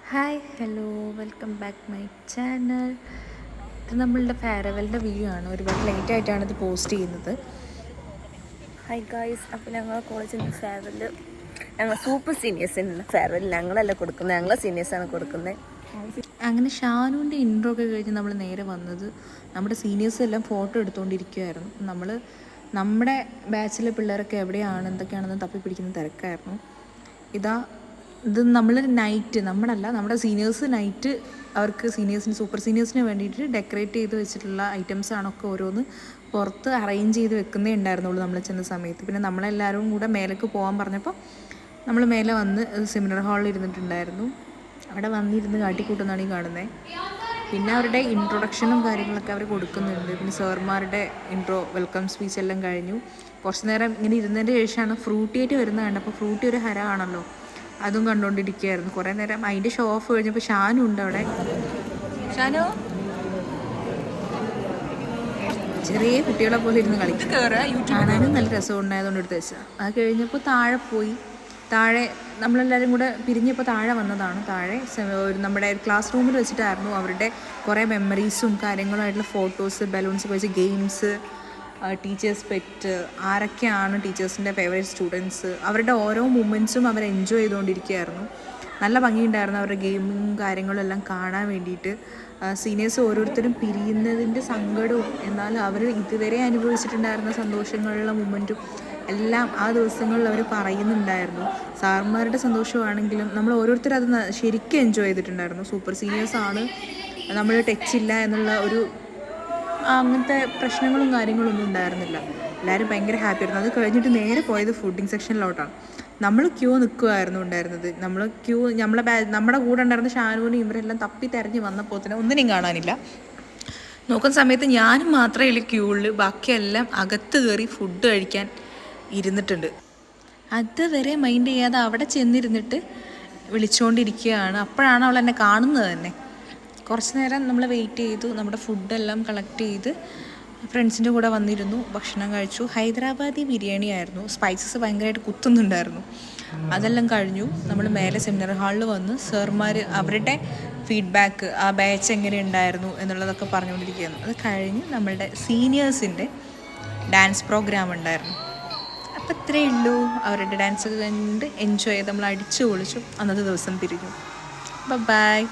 Hi hello welcome back my channel. ഇത് നമ്മളുടെ ഫെയർവെല്ലിൻ്റെ video ആണ്. ഒരുപാട് ലേറ്റായിട്ടാണ് ഇത് പോസ്റ്റ് ചെയ്യുന്നത്. ഹായ് ഗായ്സ്, അപ്പോൾ ഞങ്ങൾ കോളേജിൽ നിന്ന് ഫെയർവെല്ല്, ഞങ്ങൾ സൂപ്പർ സീനിയേഴ്സിന് ഫെയർവെല്ല് ഞങ്ങളല്ല കൊടുക്കുന്നത്, ഞങ്ങളെ സീനിയേഴ്സാണ് കൊടുക്കുന്നത്. അങ്ങനെ ഷാനുവിൻ്റെ ഇൻട്രോ ഒക്കെ കഴിഞ്ഞ് നമ്മൾ നേരെ വന്നത് നമ്മുടെ സീനിയേഴ്സ് എല്ലാം ഫോട്ടോ എടുത്തുകൊണ്ടിരിക്കുമായിരുന്നു. നമ്മുടെ ബാച്ചിലെ പിള്ളേരൊക്കെ എവിടെയാണ് എന്തൊക്കെയാണെന്ന് തപ്പി പിടിക്കുന്ന തിരക്കായിരുന്നു. ഇത് നമ്മൾ നൈറ്റ് നമ്മുടെ സീനിയേഴ്സ് നൈറ്റ് അവർക്ക് സൂപ്പർ സീനിയേഴ്സിന് വേണ്ടിയിട്ട് ഡെക്കറേറ്റ് ചെയ്ത് വെച്ചിട്ടുള്ള ഐറ്റംസാണൊക്കെ ഓരോന്ന് പുറത്ത് അറേഞ്ച് ചെയ്ത് വെക്കുന്നേ ഉണ്ടായിരുന്നുള്ളൂ നമ്മൾ ചെന്ന സമയത്ത്. പിന്നെ നമ്മളെല്ലാവരും കൂടെ മേലേക്ക് പോകാൻ പറഞ്ഞപ്പോൾ നമ്മൾ മേലെ വന്ന് സെമിനാർ ഹാളിൽ ഇരുന്നിട്ടുണ്ടായിരുന്നു. അവിടെ വന്നിരുന്ന് കാട്ടിക്കൂട്ടുന്നതാണ് ഈ കാണുന്നത്. പിന്നെ അവരുടെ ഇൻട്രൊഡക്ഷനും കാര്യങ്ങളൊക്കെ അവർ കൊടുക്കുന്നുണ്ട്. പിന്നെ സാർമാരുടെ വെൽക്കം സ്പീച്ച് എല്ലാം കഴിഞ്ഞു. കുറച്ച് നേരം ഇങ്ങനെ ഇരുന്നതിൻ്റെ ശേഷമാണ് ഫ്രൂട്ടിയായിട്ട് വരുന്നത് കണ്ടപ്പോൾ ഫ്രൂട്ടി ഒരു ഹരമാണല്ലോ, അതും കണ്ടുകൊണ്ടിരിക്കുകയായിരുന്നു കുറേ നേരം. അതിൻ്റെ ഷോ ഓഫ് കഴിഞ്ഞപ്പോൾ ഷാനു ഉണ്ട് അവിടെ. ഷാനു ചെറിയ കുട്ടികളെ പോലെ ഇരുന്ന് കളിക്കും. കാണാനും നല്ല രസം ഉണ്ടായതുകൊണ്ട് എടുത്ത് വെച്ചാൽ അത് കഴിഞ്ഞപ്പോൾ താഴെ നമ്മളെല്ലാവരും കൂടെ പിരിഞ്ഞപ്പോൾ താഴെ വന്നതാണ്. നമ്മുടെ ക്ലാസ് റൂമിൽ വെച്ചിട്ടായിരുന്നു അവരുടെ കുറേ മെമ്മറീസും കാര്യങ്ങളുമായിട്ടുള്ള ഫോട്ടോസ്, ബലൂൺസ് വെച്ച് ഗെയിംസ്, ടീച്ചേഴ്സ് പെറ്റ്, ആരൊക്കെയാണ് ടീച്ചേഴ്സിൻ്റെ ഫേവറേറ്റ് സ്റ്റുഡൻസ്, അവരുടെ ഓരോ മൂമെൻറ്റ്സും അവർ എൻജോയ് ചെയ്തുകൊണ്ടിരിക്കുകയായിരുന്നു. നല്ല ഭംഗിയുണ്ടായിരുന്നു അവരുടെ ഗെയിമും കാര്യങ്ങളും എല്ലാം കാണാൻ വേണ്ടിയിട്ട്. സീനിയേഴ്സ് ഓരോരുത്തരും പിരിയുന്നതിൻ്റെ സങ്കടവും എന്നാൽ അവർ ഇതുവരെ അനുഭവിച്ചിട്ടുണ്ടായിരുന്ന സന്തോഷങ്ങളുള്ള മൂമെൻറ്റും എല്ലാം ആ ദിവസങ്ങളിൽ അവർ പറയുന്നുണ്ടായിരുന്നു. സാർമാരുടെ സന്തോഷമാണെങ്കിലും നമ്മൾ ഓരോരുത്തരും അത് ശരിക്കും എൻജോയ് ചെയ്തിട്ടുണ്ടായിരുന്നു. സൂപ്പർ സീനിയേഴ്സാണ്, നമ്മൾ ടച്ചില്ല എന്നുള്ള അങ്ങനത്തെ പ്രശ്നങ്ങളും കാര്യങ്ങളൊന്നും ഉണ്ടായിരുന്നില്ല. എല്ലാവരും ഭയങ്കര ഹാപ്പി ആയിരുന്നു. അത് കഴിഞ്ഞിട്ട് നേരെ പോയത് ഫുഡിങ് സെക്ഷനിലോട്ടാണ്. നമ്മൾ ക്യൂ നിൽക്കുമായിരുന്നു ഉണ്ടായിരുന്നത്. നമ്മുടെ കൂടെ ഉണ്ടായിരുന്ന ഷാനുവിനും ഇവരെല്ലാം തപ്പി തിരഞ്ഞ് വന്നപ്പോൾ തന്നെ ഒന്നിനെയും കാണാനില്ല. നോക്കുന്ന സമയത്ത് ഞാനും മാത്രമേ ഉള്ളൂ ക്യൂവിൽ, ബാക്കിയെല്ലാം അകത്ത് കയറി ഫുഡ് കഴിക്കാൻ ഇരുന്നിട്ടുണ്ട്. അതുവരെ മൈൻഡ് ചെയ്യാതെ അവിടെ ചെന്നിരുന്നിട്ട് വിളിച്ചുകൊണ്ടിരിക്കുകയാണ്. അപ്പോഴാണ് അവൾ എന്നെ കാണുന്നത് തന്നെ. കുറച്ച് നേരം നമ്മൾ വെയിറ്റ് ചെയ്തു. നമ്മുടെ ഫുഡെല്ലാം കളക്ട് ചെയ്ത് ഫ്രണ്ട്സിൻ്റെ കൂടെ വന്നിരുന്നു, ഭക്ഷണം കഴിച്ചു. ഹൈദരാബാദി ബിരിയാണി ആയിരുന്നു. സ്പൈസസ് ഭയങ്കരമായിട്ട് കുത്തുന്നുണ്ടായിരുന്നു. അതെല്ലാം കഴിഞ്ഞു. നമ്മൾ മേലെ സെമിനാർ ഹാളിൽ വന്ന് സാർമാർ അവരുടെ ഫീഡ്ബാക്ക്, ആ ബാച്ച് എങ്ങനെ ഉണ്ടായിരുന്നു എന്നുള്ളതൊക്കെ പറഞ്ഞുകൊണ്ടിരിക്കുകയായിരുന്നു. അത് കഴിഞ്ഞ് നമ്മളുടെ സീനിയേഴ്സിൻ്റെ ഡാൻസ് പ്രോഗ്രാം ഉണ്ടായിരുന്നു. അപ്പോൾ ഇത്രയേ ഉള്ളൂ. അവരുടെ ഡാൻസ് കണ്ട് എൻജോയ് ചെയ്ത് നമ്മൾ അടിച്ചു പൊളിച്ചു. അന്നത്തെ ദിവസം പിരിഞ്ഞു. ബൈ.